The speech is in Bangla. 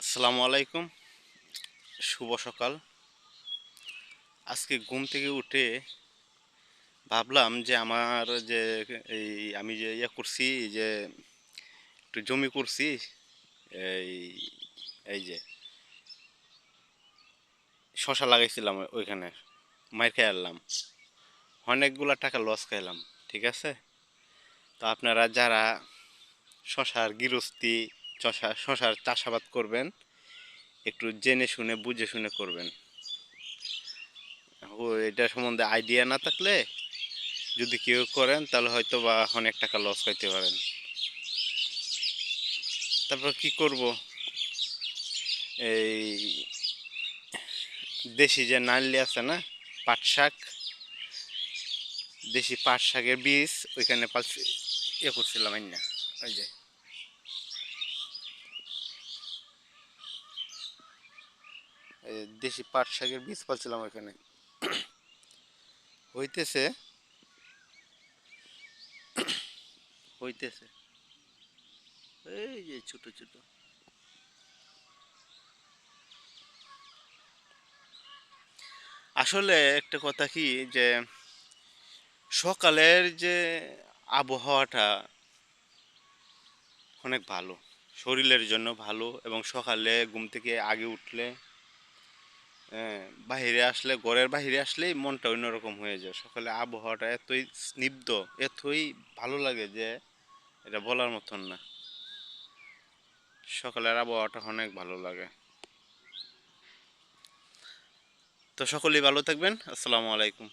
আসসালামু আলাইকুম। শুভ সকাল। আজকে ঘুম থেকে উঠে ভাবলাম যে আমার যে এই আমি যে করছি যে একটু জমি করছি, এই এই যে শশা লাগাইছিলাম ওইখানে, মাইর খেয়ে আনলাম, অনেকগুলা টাকা লস খাইলাম। ঠিক আছে, তো আপনারা যারা শশার গৃহস্থী, শশার চাষাবাদ করবেন, একটু জেনে শুনে বুঝে শুনে করবেন। এটা সম্বন্ধে আইডিয়া না থাকলে যদি কেউ করেন তাহলে হয়তো বা অনেক টাকা লস খাইতে পারেন। তারপর কি করব, এই দেশি যে নাল্লি আছে না, পাট শাক, দেশি পাট শাকের বীজ ওইখানে পালছি, করছিলাম না, ওই যে দেশি পাট শাকের বীজ পালছিলাম ওইখানে। হইতেছে হইতেছে এই যে ছোট ছোট। আসলে একটা কথা কি, যে সকালের যে আবহাওয়াটা অনেক ভালো, শরীরের জন্য ভালো, এবং সকালে ঘুম থেকে আগে উঠলে, হ্যাঁ, বাহিরে আসলে, ঘরের বাহিরে আসলেই মনটা অন্যরকম হয়ে যায়। সকালে আবহাওয়াটা এতই স্নিগ্ধ, এতই ভালো লাগে যে এটা বলার মতন না। সকালের আবহাওয়াটা অনেক ভালো লাগে। তো সকলেই ভালো থাকবেন। আসসালামু আলাইকুম।